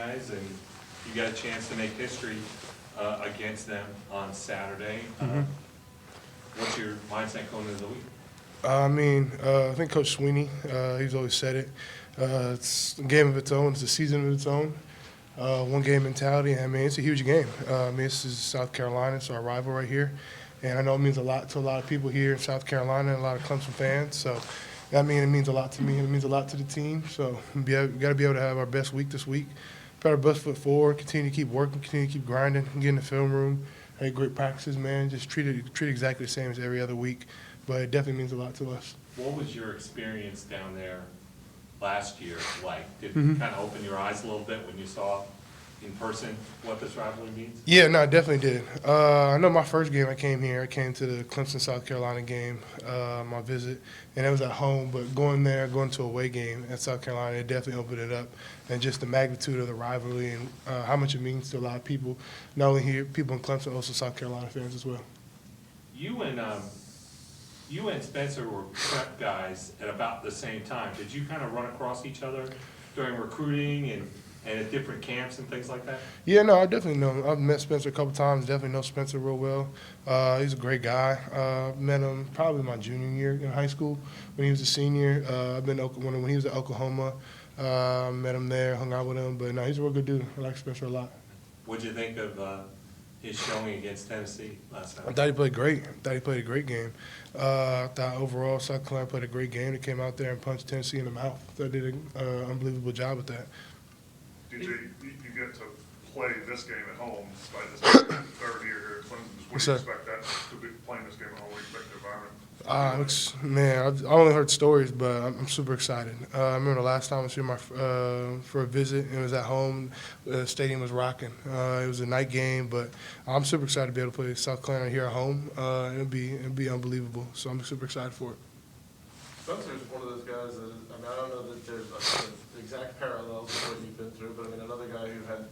guys, and you got a chance to make history against them on Saturday. What's your mindset going into the week? I think Coach Sweeney, he's always said it. It's a game of its own. It's a season of its own. One game mentality. I mean, it's a huge game. This is South Carolina. It's our rival right here. And I know it means a lot to a lot of people here in South Carolina and a lot of Clemson fans. So, it means a lot to me and it means a lot to the team. So, we got to be able to have our best week this week. Put our best foot forward, continue to keep working, continue to keep grinding, get in the film room. Had great practices, man. Just treat it exactly the same as every other week. But it definitely means a lot to us. What was your experience down there last year like? Did it kind of open your eyes a little bit when you saw in person what this rivalry means? Yeah, no, I definitely did. I know my first game I came to the Clemson, South Carolina game, my visit, and it was at home. But going to a away game at South Carolina, it definitely opened it up. And just the magnitude of the rivalry and how much it means to a lot of people, not only here, people in Clemson, also South Carolina fans as well. You and Spencer were prep guys at about the same time. Did you kind of run across each other during recruiting and at different camps and things like that? Yeah, no, I definitely know him. I've met Spencer a couple times. Definitely know Spencer real well. He's a great guy. Met him probably my junior year in high school when he was a senior. I've been when he was at Oklahoma. Met him there, hung out with him. But no, he's a real good dude. I like Spencer a lot. What'd you think of his showing against Tennessee last night? I thought he played great. I thought he played a great game. I thought overall South Carolina played a great game. They came out there and punched Tennessee in the mouth. They did an unbelievable job with that. DJ, you get to play this game at home despite this being your third year here at Clemson. What do you expect that to be playing this game at home? What do you expect the environment? Man, I've only heard stories, but I'm super excited. I remember the last time I was here for a visit, and it was at home. The stadium was rocking. It was a night game, but I'm super excited to be able to play South Carolina here at home. It'll be unbelievable. So I'm super excited for it. Spencer's one of those guys that I don't know that there's exact parallels to what you've been through, but another guy who had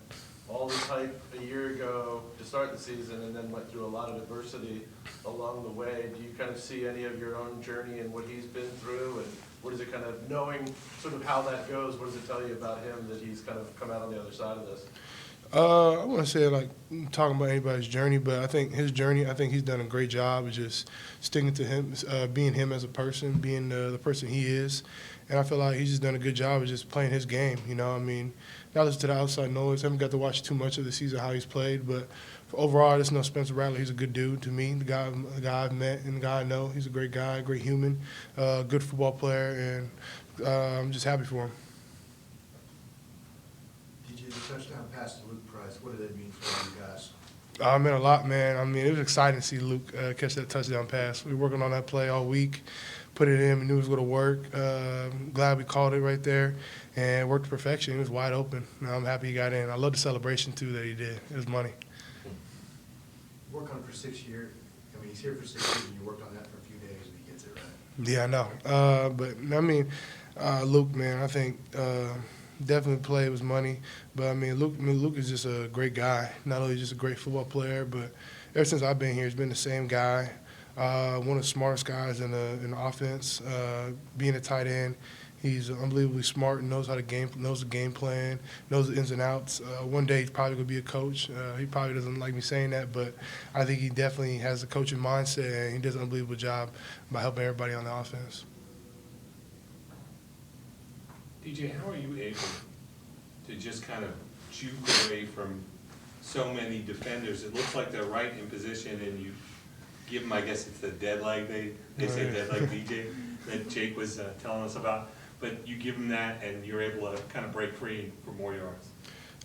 all this hype a year ago to start the season and then went through a lot of adversity along the way. Do you kind of see any of your own journey and what he's been through, and what is it kind of knowing sort of how that goes? What does it tell you about him that he's kind of come out on the other side of this? I wouldn't say like talking about anybody's journey, but I think his journey, I think he's done a great job of just sticking to him, being him as a person, being the person he is. And I feel like he's just done a good job of just playing his game, not listen to the outside noise. I haven't got to watch too much of the season, how he's played, but overall, I just know Spencer Rattler, he's a good dude to me, the guy I've met and the guy I know. He's a great guy, great human, good football player, and I'm just happy for him. DJ, the touchdown pass to Luke Price, what did that mean for you guys? It meant a lot, man. It was exciting to see Luke catch that touchdown pass. We were working on that play all week, put it in, we knew it was going to work. Glad we called it right there, and it worked to perfection. It was wide open. I'm happy he got in. I love the celebration, too, that he did. It was money. Work on it for 6 years. He's here for 6 years, and you worked on that for a few days, and he gets it right. Yeah, I know. Luke, man, I think definitely play was money. But, Luke is just a great guy. Not only just a great football player, but ever since I've been here, he's been the same guy. One of the smartest guys in the offense. Being a tight end, he's unbelievably smart and knows the game plan, knows the ins and outs. One day he's probably going to be a coach. He probably doesn't like me saying that, but I think he definitely has a coaching mindset, and he does an unbelievable job by helping everybody on the offense. DJ, how are you able to just kind of juke away from so many defenders? It looks like they're right in position, and you give them, I guess it's the dead leg, they say dead leg, DJ, that Jake was telling us about. But you give them that, and you're able to kind of break free for more yards.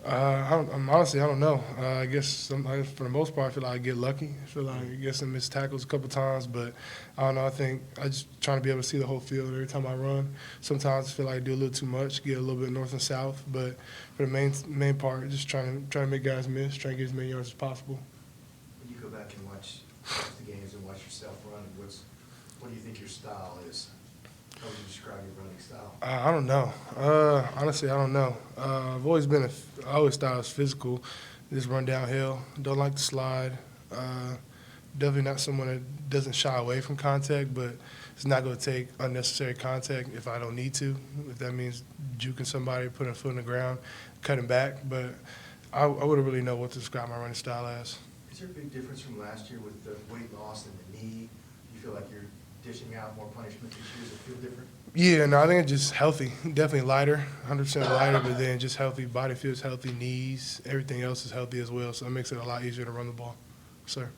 Honestly, I don't know. I guess for the most part, I feel like I get lucky. I feel like I get some missed tackles a couple times, but I don't know. I think I just trying to be able to see the whole field every time I run. Sometimes I feel like I do a little too much, get a little bit north and south, but for the main part, just trying to make guys miss, trying to get as many yards as possible. When you go back and watch the games and watch yourself run, what do you think your style is? How would you describe your running style? I don't know. Honestly, I don't know. I always thought I was physical, just run downhill. Don't like to slide. Definitely not someone that doesn't shy away from contact, but It's not going to take unnecessary contact if I don't need to. If that means juking somebody, putting a foot in the ground, cutting back. But I wouldn't really know what to describe my running style as. Is there a big difference from last year with the weight loss and the knee? Do you feel like you're dishing out more punishment this year? Does it feel different? Yeah, no, I think it's just healthy. Definitely lighter, 100% lighter, but then just healthy. Body feels healthy, knees, everything else is healthy as well. So it makes it a lot easier to run the ball. Sir.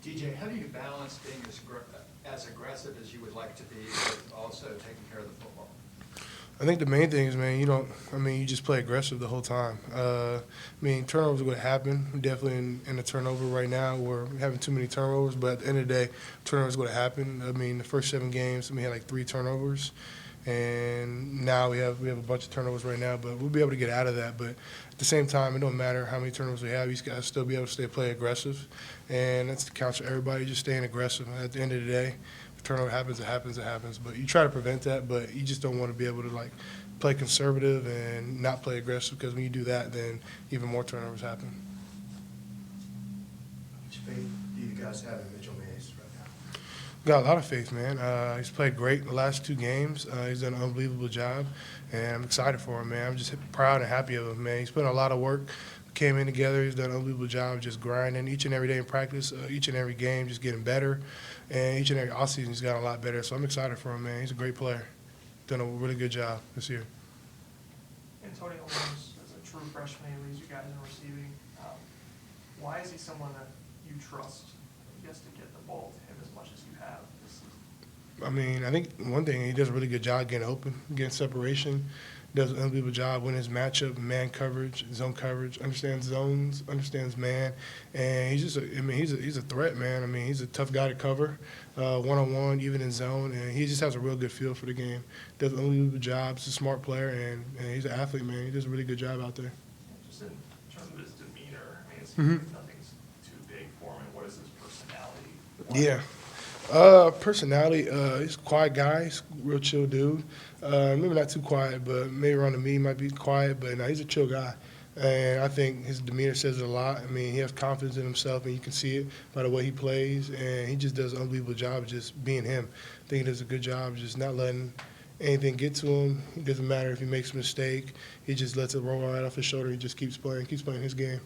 DJ, how do you balance being as aggressive as you would like to be, but also taking care of the football? I think the main thing is, man, you just play aggressive the whole time. Turnovers are going to happen. We're definitely in a turnover right now. We're having too many turnovers, but at the end of the day, turnovers are going to happen. The first 7 games, we had like 3 turnovers, and now we have a bunch of turnovers right now, but we'll be able to get out of that. But at the same time, it don't matter how many turnovers we have. You got to still be able to play aggressive, and that's counts for everybody, just staying aggressive. At the end of the day, turnover happens, it happens. But you try to prevent that, but you just don't want to be able to play conservative and not play aggressive, because when you do that, then even more turnovers happen. How much faith do you guys have in Mitchell Mays right now? Got a lot of faith, man. He's played great the last 2 games. He's done an unbelievable job, and I'm excited for him, man. I'm just proud and happy of him, man. He's put in a lot of work. Came in together. He's done an unbelievable job just grinding each and every day in practice, each and every game, just getting better. And each and every offseason, he's gotten a lot better. So I'm excited for him, man. He's a great player. Done a really good job this year. Antonio Williams is a true freshman. He leads you guys in receiving. Why is he someone that you trust, I guess, to get the ball to him as much as you have this season? I think one thing, he does a really good job getting open, getting separation. Does an unbelievable job winning his matchup, man coverage, zone coverage, understands zones, understands man, and he's just he's a threat, man. He's a tough guy to cover, one-on-one, even in zone, and he just has a real good feel for the game. Does an unbelievable job. He's a smart player, and he's an athlete, man. He does a really good job out there. Just in terms of his demeanor, it seems Mhm. like nothing's too big for him. What is his personality? Yeah. Personality, he's a quiet guy. He's a real chill dude. Maybe not too quiet, but maybe around me he might be quiet, but no, he's a chill guy. And I think his demeanor says it a lot. He has confidence in himself, and you can see it by the way he plays, and he just does an unbelievable job of just being him. I think he does a good job of just not letting anything get to him. It doesn't matter if he makes a mistake. He just lets it roll right off his shoulder. He just keeps playing his game.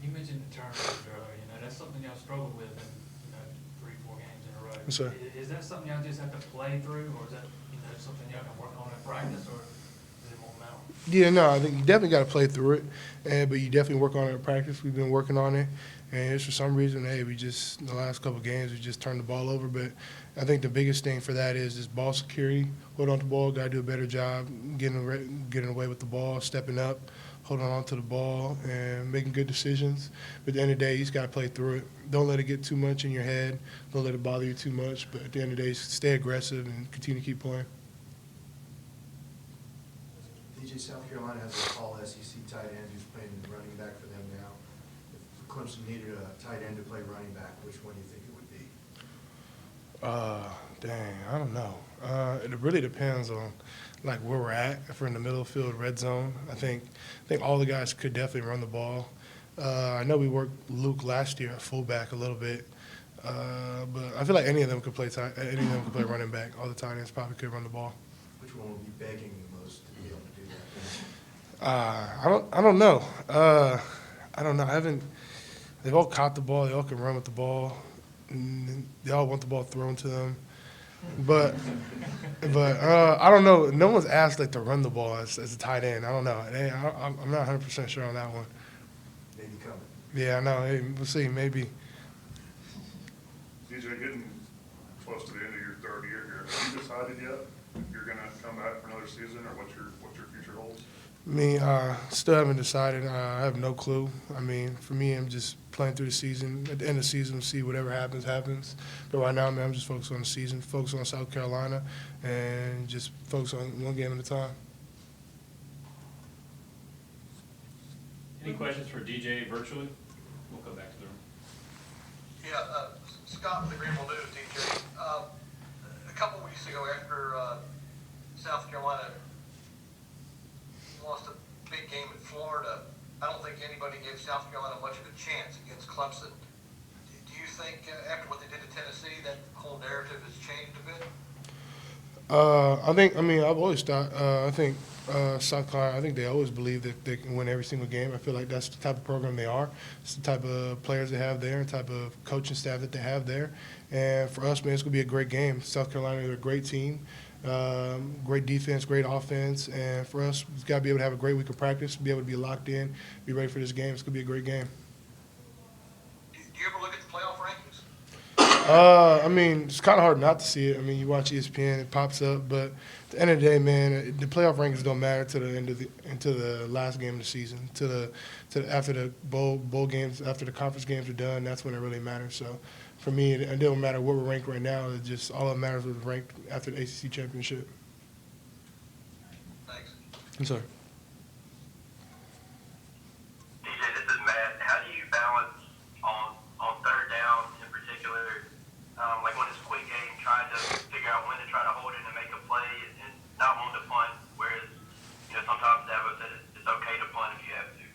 You mentioned the turnovers earlier. That's something y'all struggle with in 3-4 games in a row. Yes, sir. Is that something y'all just have to play through, or is that something y'all can work on in practice, or is it more mental? Yeah, no, I think you definitely got to play through it, but you definitely work on it in practice. We've been working on it, and it's for some reason, we just, the last couple of games, we just turned the ball over. But I think the biggest thing for that is ball security. Hold on to the ball, got to do a better job getting away with the ball, stepping up, holding on to the ball, and making good decisions. But at the end of the day, you just got to play through it. Don't let it get too much in your head. Don't let it bother you too much. But at the end of the day, stay aggressive and continue to keep playing. DJ, South Carolina has a tall SEC tight end who's playing running back for them now. If Clemson needed a tight end to play running back, which one do you think it would be? I don't know. It really depends on where we're at. If we're in the middle of the field, red zone, I think all the guys could definitely run the ball. I know we worked Luke last year at fullback a little bit, but I feel like any of them could play running back. All the tight ends probably could run the ball. Which one would be begging the most to be able to do that? I don't know. I don't know. They've all caught the ball. They all can run with the ball. They all want the ball thrown to them. But I don't know. No one's asked to run the ball as a tight end. I don't know. I'm not 100% sure on that one. Maybe coming. Yeah, I know. Hey, we'll see. Maybe. DJ, getting close to the end of your 3rd year here, have you decided yet if you're going to come back for another season, or what your future holds? Still haven't decided. I have no clue. For me, I'm just playing through the season. At the end of the season, see whatever happens. But right now, I'm just focused on the season, focused on South Carolina, and just focus on one game at a time. Any questions for DJ virtually? We'll go back to the room. Yeah, Scott with the Greenville News, DJ. A couple weeks ago, after South Carolina lost a big game in Florida, I don't think anybody gave South Carolina much of a chance against Clemson. Do you think after what they did to Tennessee, that whole narrative has changed a bit? I've always thought, South Carolina, I think they always believe that they can win every single game. I feel like that's the type of program they are. It's the type of players they have there, and type of coaching staff that they have there. And for us, man, it's going to be a great game. South Carolina is a great team, great defense, great offense. And for us, we've got to be able to have a great week of practice, be able to be locked in, be ready for this game. It's going to be a great game. Do you ever look at the playoff rankings? It's kind of hard not to see it. I mean, you watch ESPN, it pops up, but at the end of the day, man, the playoff rankings don't matter to the end of into the last game of the season, after the bowl games, after the conference games are done. That's when it really matters. So, for me, it don't matter where we're ranked right now. It just all that matters is ranked after the ACC championship. Thanks. I'm sorry. DJ, this is Matt. How do you balance on third down in particular, like when it's a quick game, trying to figure out when to try to hold it and make a play and not wanting to punt, whereas, sometimes Dabo said it's okay to punt if you have to.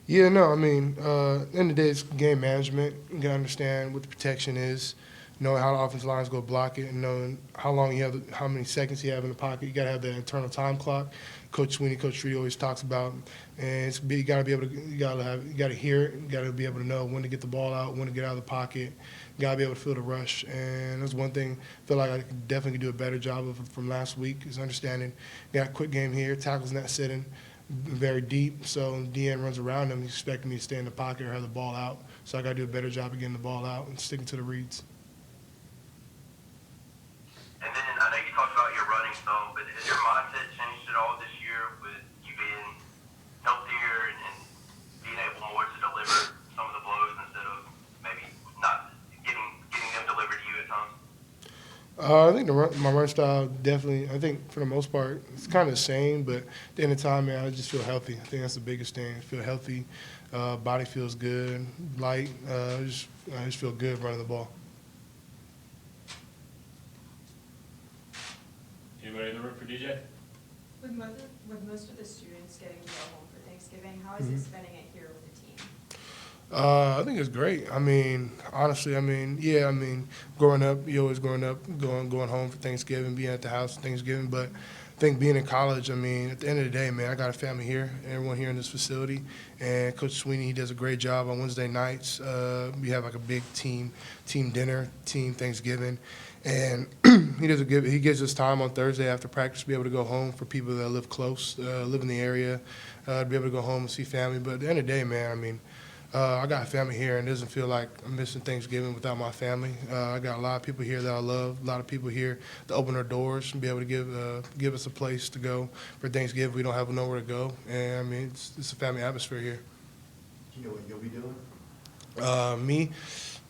Yeah, no, at the end of the day, it's game management. You got to understand what the protection is, knowing how the offensive line is going to block it, and knowing how long you have, how many seconds you have in the pocket. You got to have that internal time clock. Coach Sweeney, Coach Tree always talks about, and you got to be able to, you got to hear it. You got to be able to know when to get the ball out, when to get out of the pocket. You got to be able to feel the rush, and that's one thing I feel like I can definitely do a better job of from last week is understanding. Got a quick game here, tackles not sitting very deep, so DN runs around him. He's expecting me to stay in the pocket or have the ball out. So I got to do a better job of getting the ball out and sticking to the reads. And then I know you talked about your running some, but has your mindset changed at all this year with you being healthier and being able more to deliver some of the blows instead of maybe not getting them delivered to you at times? I think my run style definitely, I think for the most part, it's kind of the same, but at the end of the time, man, I just feel healthy. I think that's the biggest thing. I feel healthy, body feels good, light. I just feel good running the ball. Anybody in the room for DJ? With most of the students getting to go home for Thanksgiving, how is it spending it here with the team? I think it's great. Honestly, growing up, you always going home for Thanksgiving, being at the house for Thanksgiving. But I think being in college, at the end of the day, man, I got a family here, everyone here in this facility. And Coach Sweeney, he does a great job on Wednesday nights. We have like a big team dinner, team Thanksgiving. And he gives us time on Thursday after practice to be able to go home for people that live close, live in the area, to be able to go home and see family. But at the end of the day, man, I got a family here, and it doesn't feel like I'm missing Thanksgiving without my family. I got a lot of people here that I love, a lot of people here to open their doors and be able to give us a place to go for Thanksgiving. We don't have nowhere to go, and it's a family atmosphere here. Do you know what you'll be doing? Me,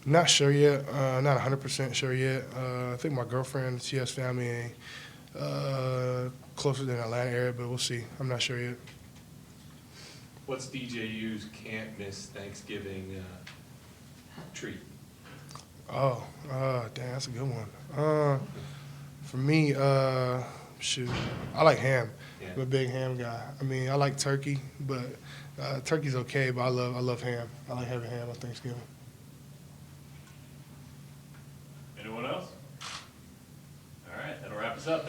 not sure yet. Not 100% sure yet. I think my girlfriend, she has family closer to the Atlanta area, but we'll see. I'm not sure yet. What's DJU's can't miss Thanksgiving treat? Oh, damn, that's a good one. For me, shoot, I like ham. Yeah. I'm a big ham guy. I like turkey, but turkey's okay, but I love ham. I like having ham on Thanksgiving. Anyone else? All right, that'll wrap us up.